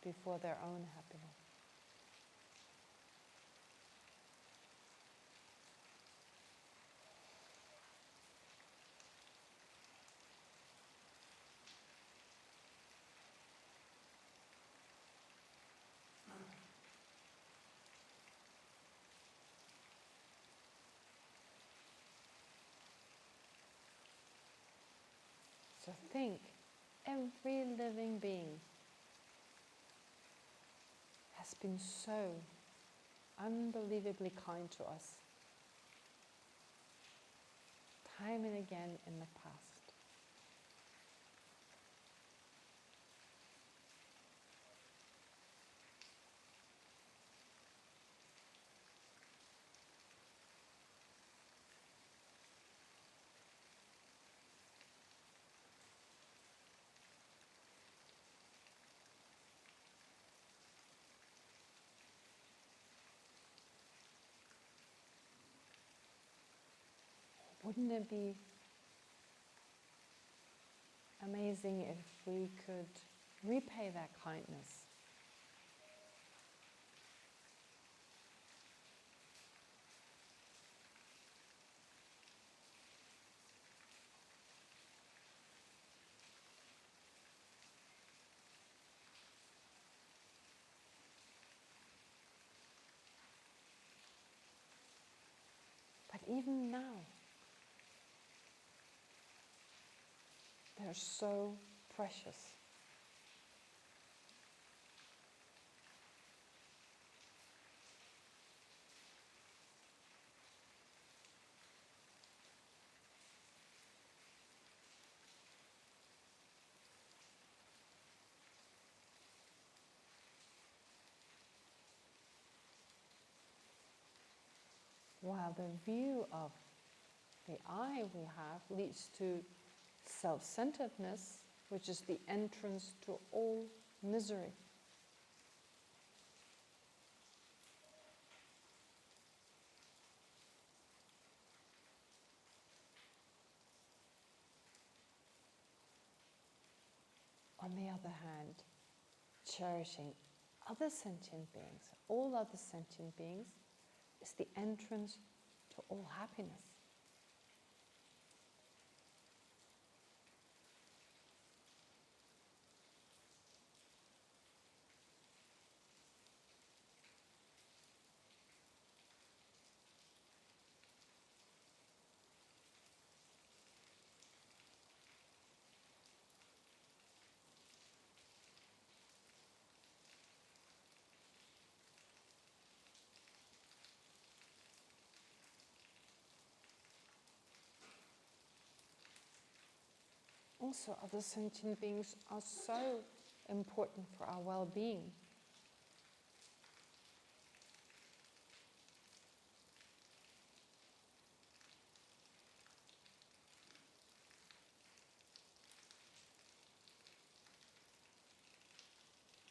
before their own happiness. So think, every living being has been so unbelievably kind to us, time and again in the past. wouldn't it be amazing if we could repay that kindness? But even now, they're so precious. While the view of the I we have leads to self-centeredness, which is the entrance to all misery. On the other hand, cherishing other sentient beings, all other sentient beings, is the entrance to all happiness. Also, other sentient beings are so important for our well-being.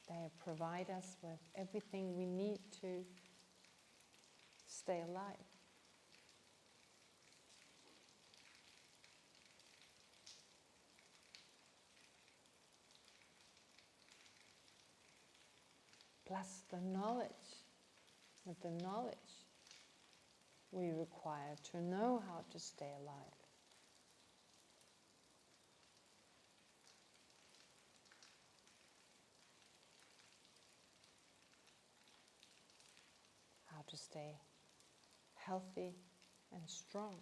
They provide us with everything we need to stay alive. Plus the knowledge, with the knowledge we require to know how to stay alive. How to stay healthy and strong.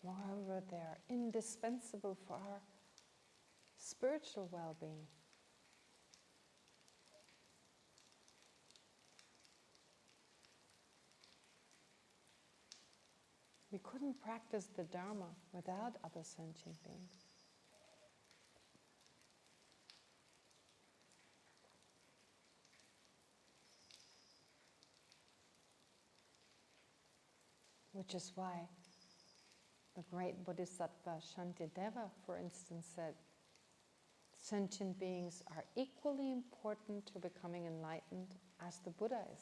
Moreover, they are indispensable for our spiritual well-being. We couldn't practice the Dharma without other sentient beings. Which is why the great Bodhisattva Shantideva, for instance, said, sentient beings are equally important to becoming enlightened as the Buddha is.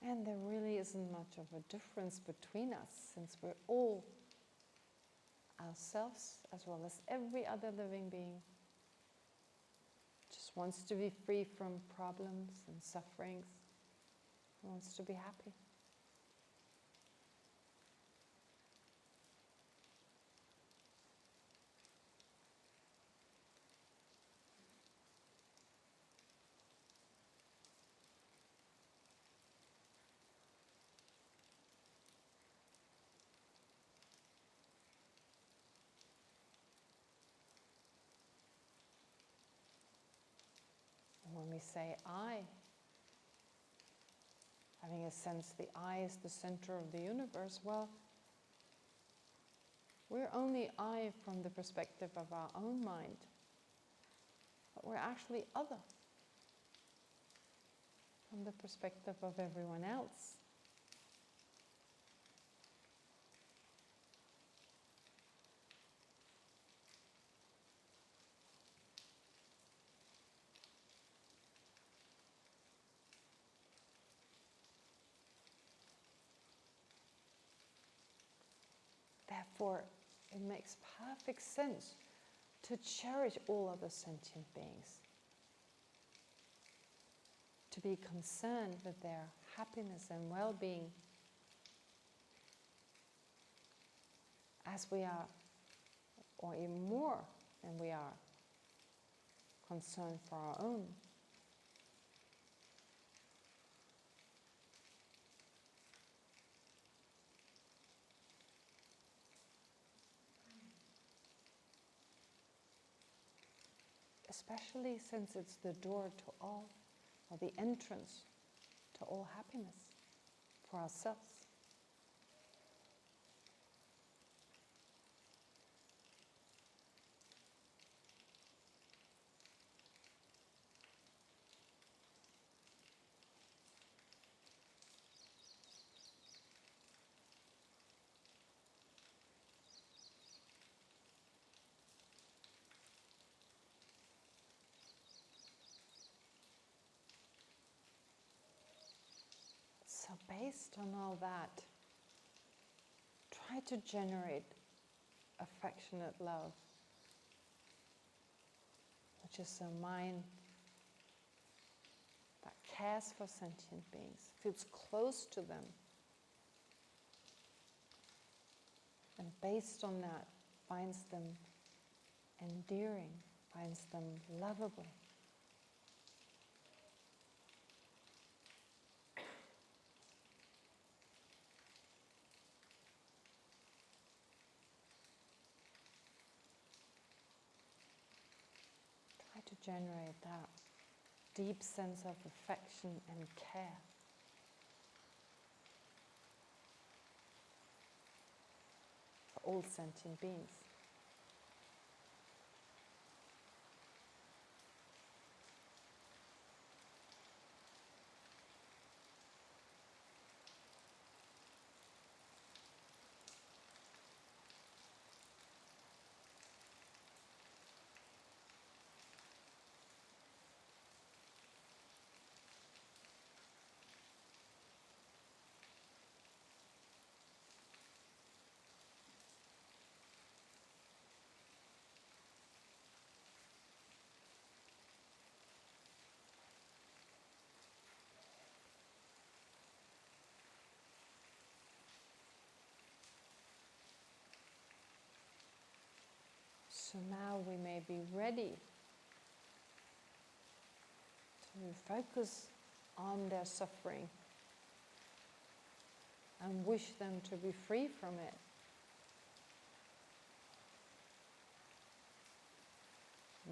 And there really isn't much of a difference between us, since we're all ourselves, as well as every other living being. Just wants to be free from problems and sufferings, wants to be happy. we say I, having a sense the I is the center of the universe, well, we're only I from the perspective of our own mind, but we're actually other from the perspective of everyone else. Therefore, it makes perfect sense to cherish all other sentient beings, to be concerned with their happiness and well-being, as we are, or even more than we are, concerned for our own. Especially since it's the door to all, or the entrance to all happiness for ourselves. So based on all that, try to generate affectionate love, which is a mind that cares for sentient beings, feels close to them, and based on that, finds them endearing, finds them lovable. Try to generate that deep sense of affection and care. For all sentient beings. So now we may be ready to focus on their suffering and wish them to be free from it.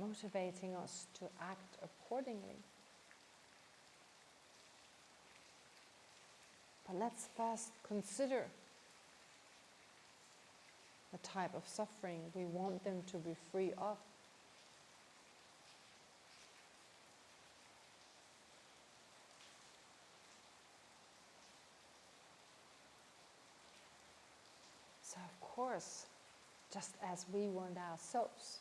Motivating us to act accordingly. But let's first consider the type of suffering we want them to be free of. So of course, just as we want ourselves,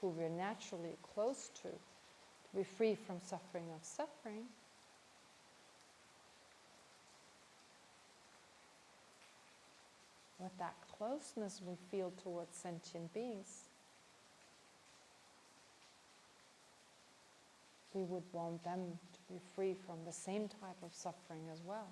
who we're naturally close to be free from suffering of suffering, with that closeness we feel towards sentient beings, we would want them to be free from the same type of suffering as well.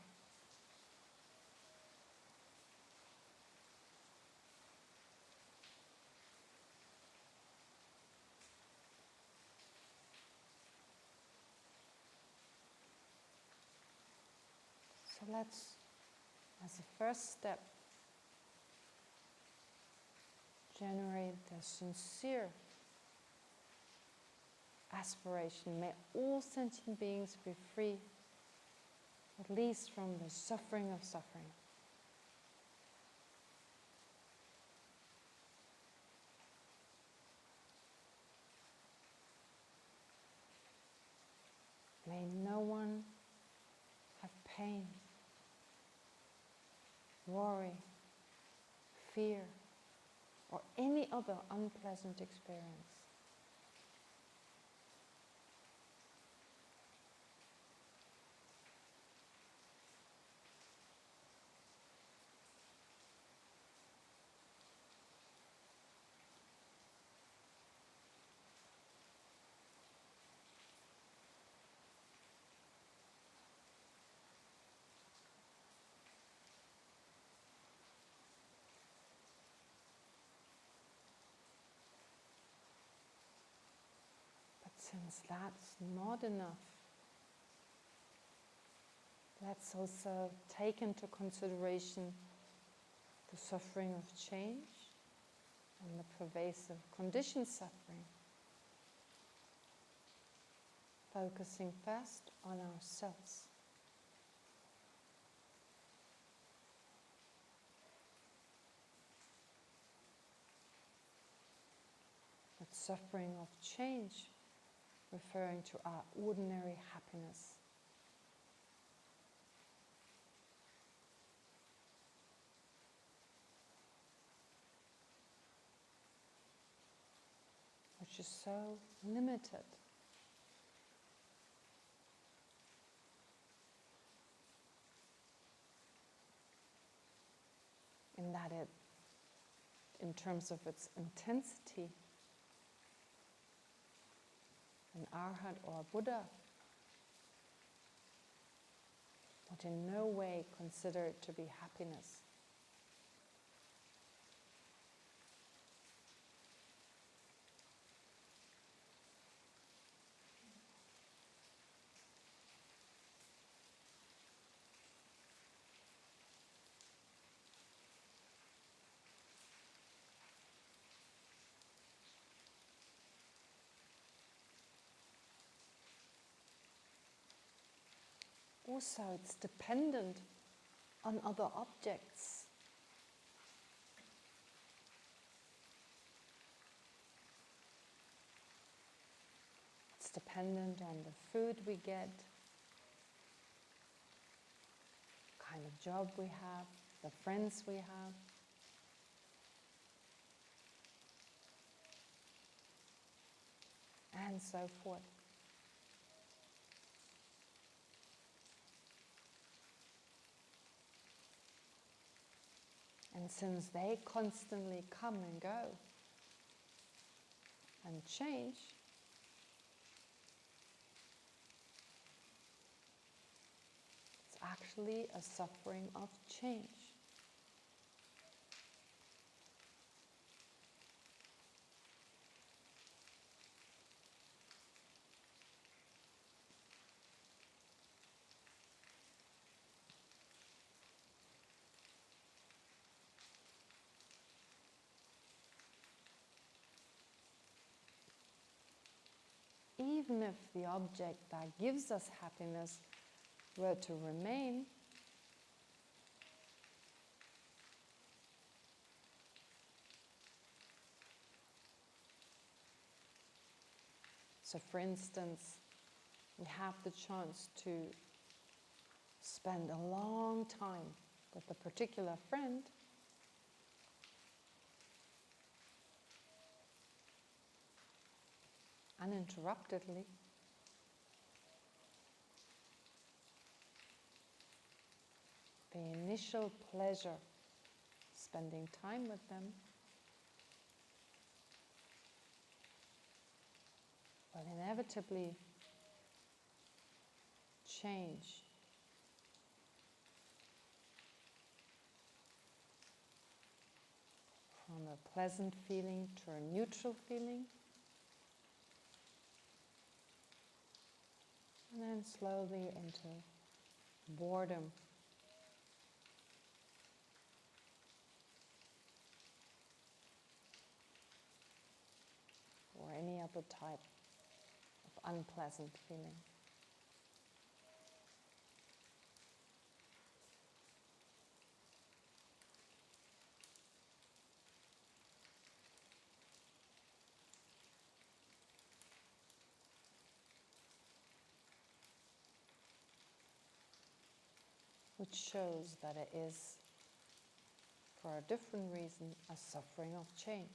So let's, as a first step, generate the sincere aspiration, may all sentient beings be free, at least from the suffering of suffering. May no one have pain, worry, fear, or any other unpleasant experience. Since that's not enough, let's also take into consideration the suffering of change and the pervasive conditioned suffering, focusing first on ourselves. But suffering of change, referring to our ordinary happiness. Which is so limited. In that it, in terms of its intensity, an arhat or a Buddha would in no way consider it to be happiness. Also, it's dependent on other objects. It's dependent on the food we get, the kind of job we have, the friends we have. And so forth. And since they constantly come and go and change, it's actually a suffering of change. Even if the object that gives us happiness were to remain, so for instance, we have the chance to spend a long time with a particular friend, uninterruptedly. The initial pleasure, spending time with them, will inevitably change. From a pleasant feeling to a neutral feeling. And then slowly into boredom. Or any other type of unpleasant feeling. Which shows that it is, for a different reason, a suffering of change.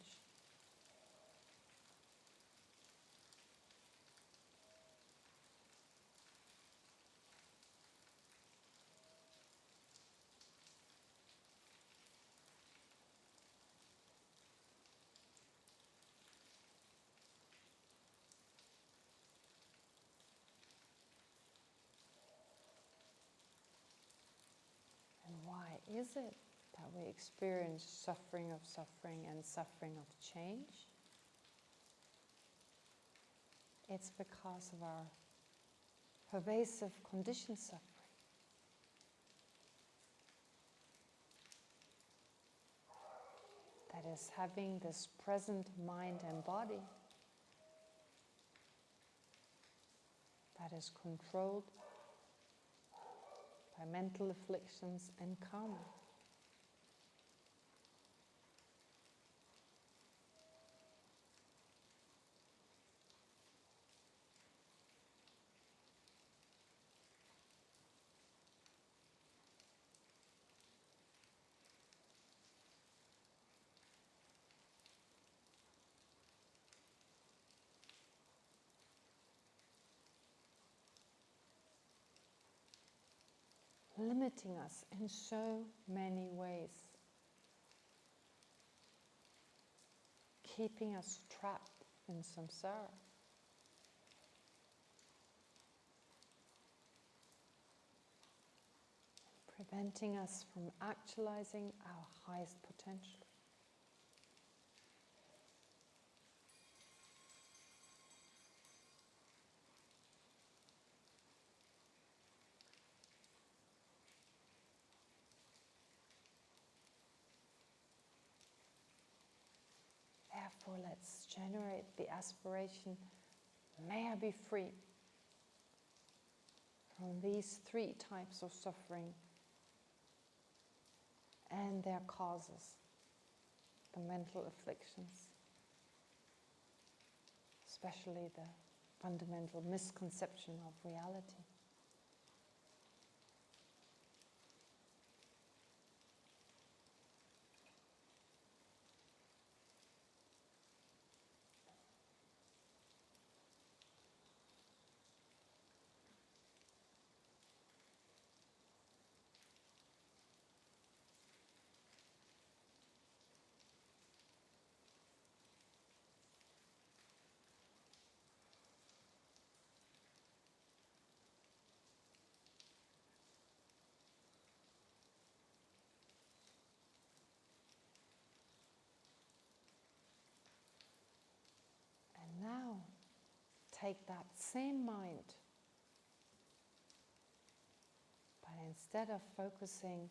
And why is it that we experience suffering and suffering of change? It's because of our pervasive conditioned suffering. That is having this present mind and body that is controlled by mental afflictions and karma. Limiting us in so many ways, keeping us trapped in samsara. Preventing us from actualizing our highest potential. Therefore, let's generate the aspiration, may I be free from these three types of suffering and their causes, the mental afflictions, especially the fundamental misconception of reality. Now, take that same mind, but instead of focusing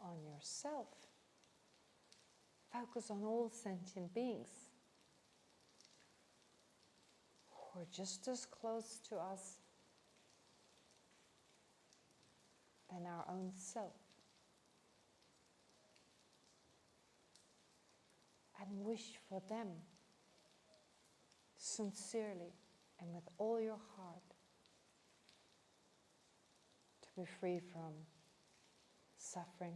on yourself, focus on all sentient beings who are just as close to us than our own self. And wish for them sincerely and with all your heart to be free from suffering,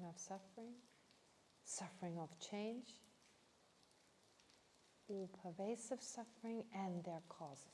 suffering of change, all pervasive suffering and their causes.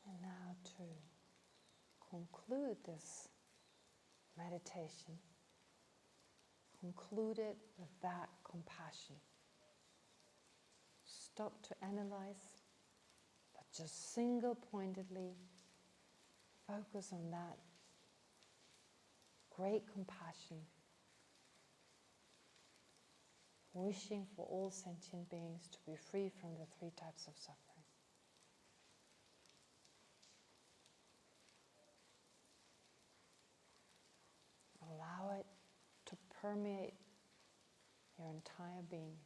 And now to conclude this meditation concluded with that compassion. Stop to analyze, but just single-pointedly focus on that great compassion, wishing for all sentient beings to be free from the three types of suffering. Allow it to permeate your entire being.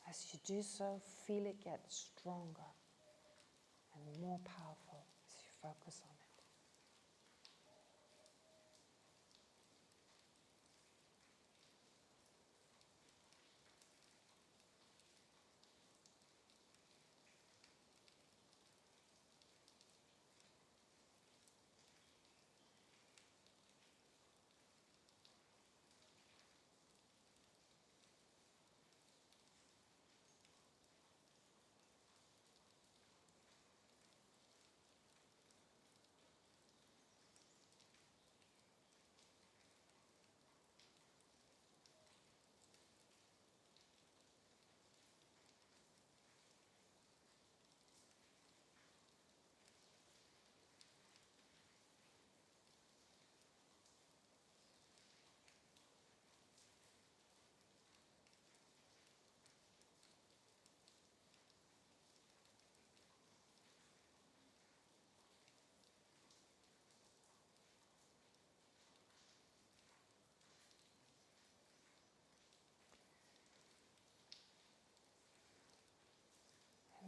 As you do so, feel it get stronger and more powerful as you focus on it.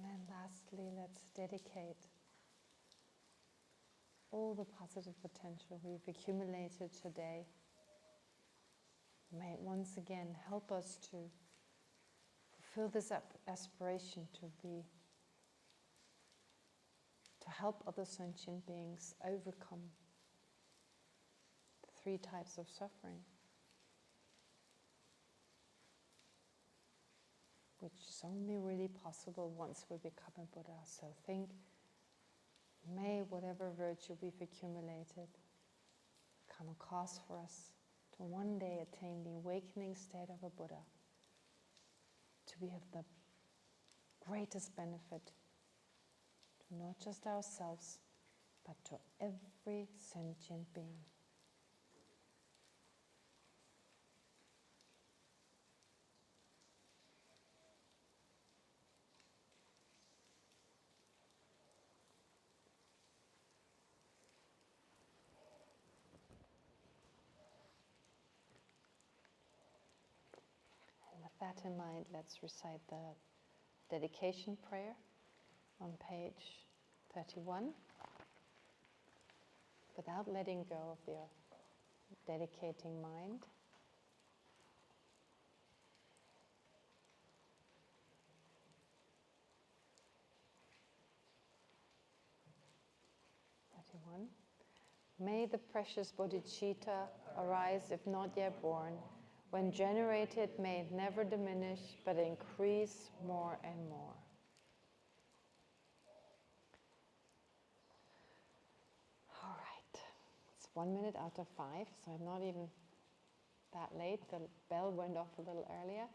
And then lastly, let's dedicate all the positive potential we've accumulated today. May it once again help us to fulfill this aspiration to help other sentient beings overcome the three types of suffering, which is only really possible once we become a Buddha. So think, may whatever virtue we've accumulated become a cause for us to one day attain the awakening state of a Buddha, to be of the greatest benefit to not just ourselves, but to every sentient being. And with that in mind, let's recite the dedication prayer on page 31, without letting go of your dedicating mind. May the precious bodhicitta arise, if not yet born. When generated, may it never diminish, but increase more and more. All right, it's 1 minute after 5, so I'm not even that late. The bell went off a little earlier.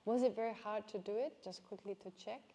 Was it very hard to do it? Just quickly to check.